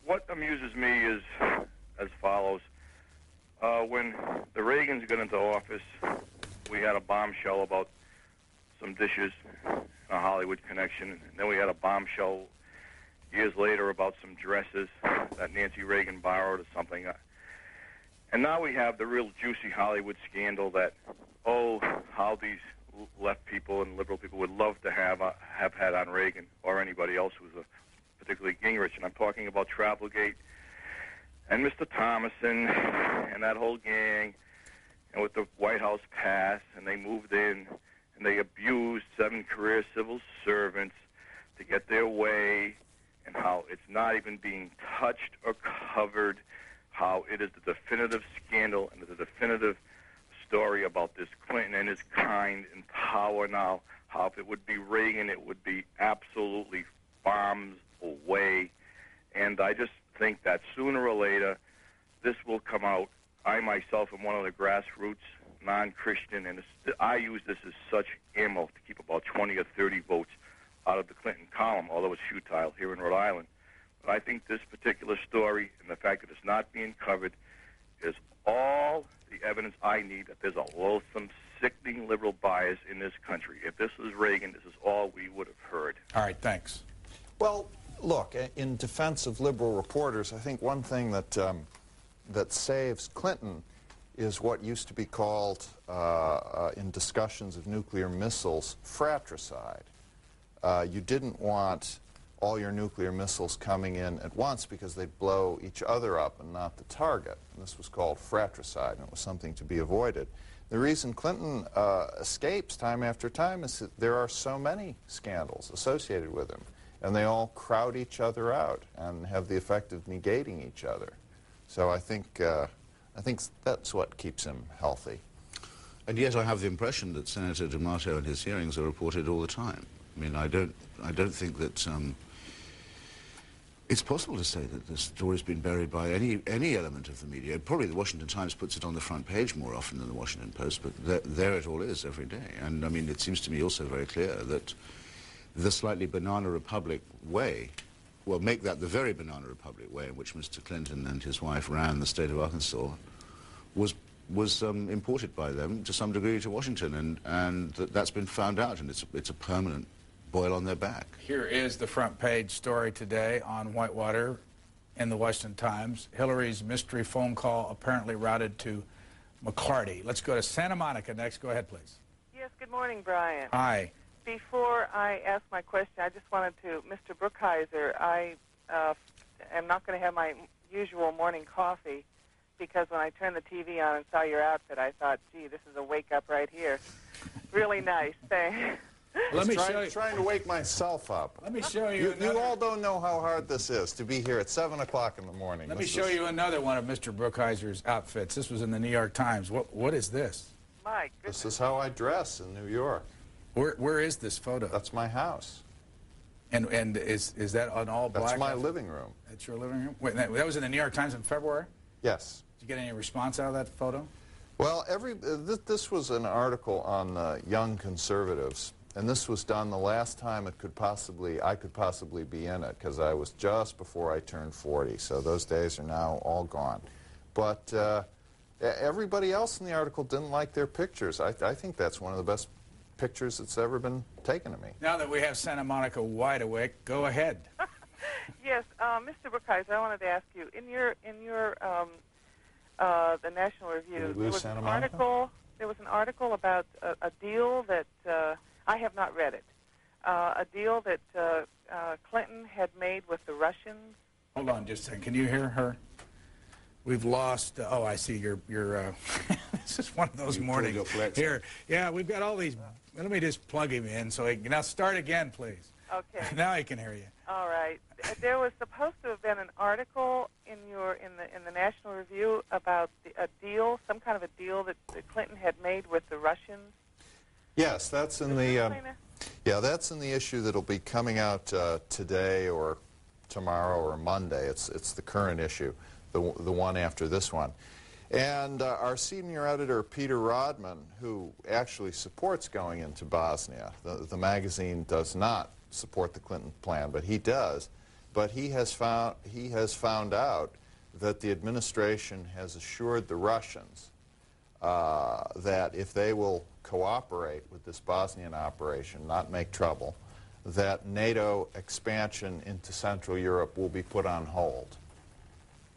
what amuses me is as follows. When the Reagans got into office, we had a bombshell about some dishes, a Hollywood connection, and then we had a bombshell years later about some dresses that Nancy Reagan borrowed or something. And now we have the real juicy Hollywood scandal that, oh, how these left people and liberal people would love to have had on Reagan or anybody else who was particularly Gingrich. And I'm talking about Travelgate and Mr. Thomason and that whole gang, and with the White House pass, and they moved in and they abused 7 career civil servants to get their way, and how it's not even being touched or covered, how it is the definitive scandal and the definitive story about this Clinton and his kind in power now, how if it would be Reagan, it would be absolutely bombs away. And I just think that sooner or later, this will come out. I myself am one of the grassroots non-Christian, and I use this as such ammo to keep about 20 or 30 votes out of the Clinton column, although it's futile here in Rhode Island. But I think this particular story and the fact that it's not being covered is all the evidence I need that there's a loathsome, sickening liberal bias in this country. If this was Reagan, this is all we would have heard. All right, thanks. Well, look, in defense of liberal reporters, I think one thing that that saves Clinton is what used to be called, in discussions of nuclear missiles, fratricide. You didn't want all your nuclear missiles coming in at once because they'd blow each other up and not the target. And this was called fratricide, and it was something to be avoided. The reason Clinton escapes time after time is that there are so many scandals associated with him, and they all crowd each other out and have the effect of negating each other. So I think that's what keeps him healthy. And yet I have the impression that Senator D'Amato and his hearings are reported all the time. I mean, I don't think that it's possible to say that the story's been buried by any element of the media. Probably the Washington Times puts it on the front page more often than the Washington Post, but there it all is every day. And I mean, it seems to me also very clear that the slightly banana republic way, well, make that the very banana republic way in which Mr. Clinton and his wife ran the state of Arkansas, was imported by them to some degree to Washington, and that's been found out, and it's a permanent boil on their back. Here is the front page story today on Whitewater in the Washington Times. Hillary's mystery phone call apparently routed to McClarty. Let's go to Santa Monica next. Go ahead, please. Yes, good morning, Brian. Hi. Before I ask my question, I just wanted to, Mr. Brookhiser, I am not going to have my usual morning coffee because when I turned the TV on and saw your outfit, I thought, gee, this is a wake-up right here. Really nice. Thanks. Let me trying to wake myself up. Let me show you. You all don't know how hard this is to be here at 7 o'clock in the morning. Let me show you another one of Mr. Brookheiser's outfits. This was in the New York Times. What is this? My goodness. This is how I dress in New York. Where is this photo? That's my house. And is that an all black? That's my living room. That's your living room? Wait, that was in the New York Times in February? Yes. Did you get any response out of that photo? Well, this was an article on young conservatives, and this was done the last time I could possibly be in it, because I was just before I turned 40, so those days are now all gone. But everybody else in the article didn't like their pictures. I think that's one of the best pictures that's ever been taken of me. Now that we have Santa Monica wide awake, go ahead. Yes, Mr. Brookhiser, I wanted to ask you, in your the National Review, there was an article about a deal that I have not read it. A deal that Clinton had made with the Russians. Hold on just a second. Can you hear her? We've lost. Oh, I see. You're this is one of those mornings here. Yeah, we've got all these. Let me just plug him in so he can now start again, please. Okay. Now I can hear you. All right. There was supposed to have been an article in the National Review about a deal, some kind of a deal that Clinton had made with the Russians. Yes, that's in the that's in the issue that'll be coming out today or tomorrow or Monday. It's the current issue, the one after this one. And our senior editor, Peter Rodman, who actually supports going into Bosnia, the magazine does not support the Clinton plan, but he does, but he has found out that the administration has assured the Russians that if they will cooperate with this Bosnian operation, not make trouble, that NATO expansion into Central Europe will be put on hold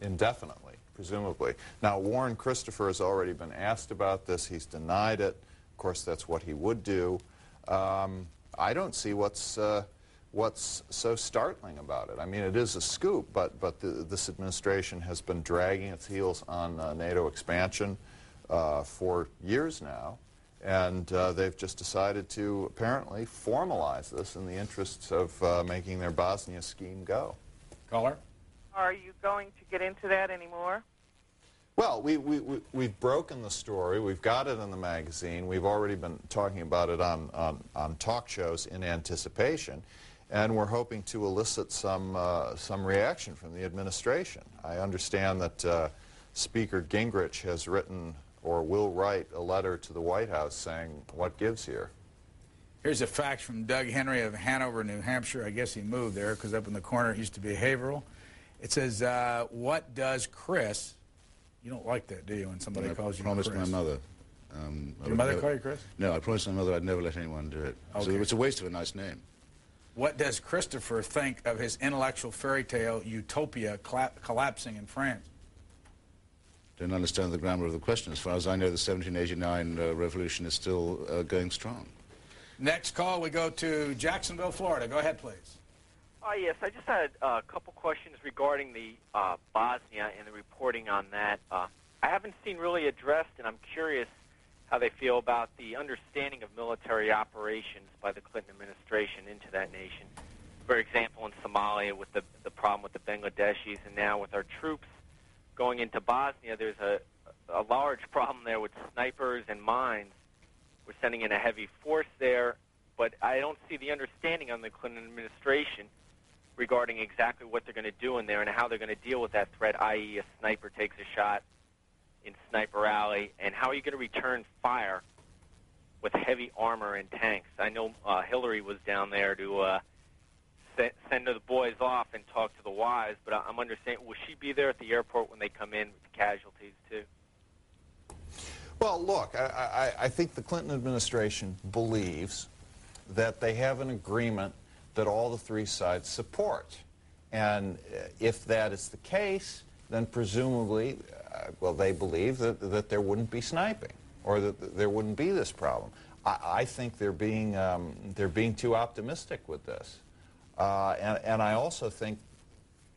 indefinitely, presumably. Now, Warren Christopher has already been asked about this. He's denied it. Of course, that's what he would do. I don't see what's so startling about it. I mean, it is a scoop, but this administration has been dragging its heels on NATO expansion for years now, and they've just decided to apparently formalize this in the interests of making their Bosnia scheme go. Caller? Are you going to get into that anymore? Well, we've broken the story. We've got it in the magazine. We've already been talking about it on talk shows in anticipation, and we're hoping to elicit some reaction from the administration. I understand that Speaker Gingrich has written or will write a letter to the White House saying, what gives here? Here's a fax from Doug Henry of Hanover, New Hampshire. I guess he moved there because up in the corner it used to be Haverhill. It says, what does Chris... You don't like that, do you, when somebody calls you Chris? I promised my mother. Did your mother call you Chris? No, I promised my mother I'd never let anyone do it. Okay. So it's a waste of a nice name. What does Christopher think of his intellectual fairy tale Utopia collapsing in France? Don't understand the grammar of the question. As far as I know, the 1789 revolution is still going strong. Next call, we go to Jacksonville, Florida. Go ahead, please. Yes, I just had a couple questions regarding the Bosnia and the reporting on that. I haven't seen really addressed, and I'm curious how they feel about the understanding of military operations by the Clinton administration into that nation. For example, in Somalia with the problem with the Bangladeshis, and now with our troops going into Bosnia, there's a large problem there with snipers and mines. We're sending in a heavy force there, but I don't see the understanding on the Clinton administration regarding exactly what they're going to do in there and how they're going to deal with that threat, i.e. a sniper takes a shot in Sniper Alley, and how are you going to return fire with heavy armor and tanks? I know Hillary was down there to send the boys off and talk to the wives, but I'm understanding, will she be there at the airport when they come in with the casualties too? Well, look, I think the Clinton administration believes that they have an agreement that all the three sides support. And if that is the case, then presumably, well, they believe that there wouldn't be sniping or that there wouldn't be this problem. I think they're being too optimistic with this. And I also think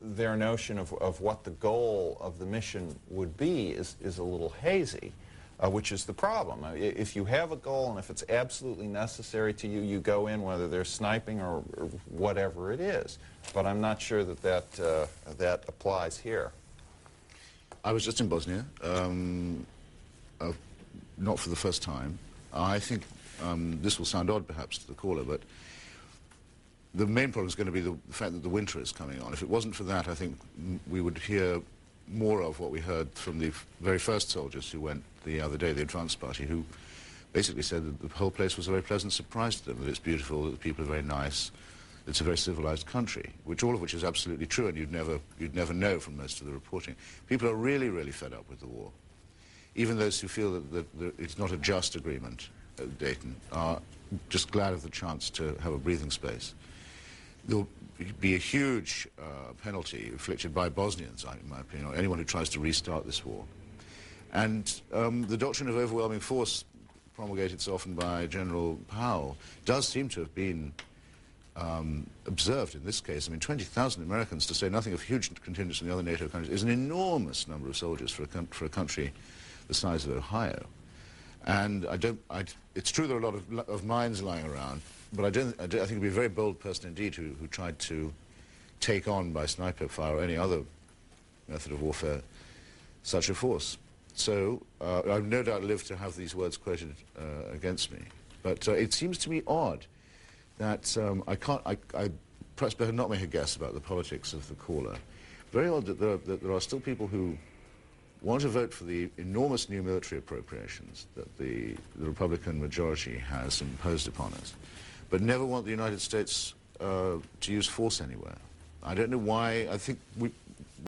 their notion of what the goal of the mission would be is a little hazy. Which is the problem. If you have a goal and if it's absolutely necessary to you, you go in whether they're sniping or whatever it is. But I'm not sure that applies here. I was just in Bosnia, not for the first time. I think this will sound odd perhaps to the caller, but the main problem is going to be the fact that the winter is coming on. If it wasn't for that, I think we would hear more of what we heard from the very first soldiers who went the other day, the advance party, who basically said that the whole place was a very pleasant surprise to them, that it's beautiful, that the people are very nice, it's a very civilized country, all of which is absolutely true, and you'd never know from most of the reporting. People are really, really fed up with the war. Even those who feel that it's not a just agreement at Dayton are just glad of the chance to have a breathing space. There'll be a huge penalty inflicted by Bosnians, in my opinion, or anyone who tries to restart this war. And the doctrine of overwhelming force, promulgated so often by General Powell, does seem to have been observed in this case. I mean, 20,000 Americans, to say nothing of huge contingents from the other NATO countries, is an enormous number of soldiers for a country the size of Ohio. And it's true there are a lot of mines lying around, but I think it would be a very bold person indeed who tried to take on by sniper fire or any other method of warfare such a force. So I've no doubt lived to have these words quoted against me. But it seems to me odd that I perhaps better not make a guess about the politics of the caller. Very odd that there are still people who want to vote for the enormous new military appropriations that the Republican majority has imposed upon us, but never want the United States to use force anywhere. I don't know why. I think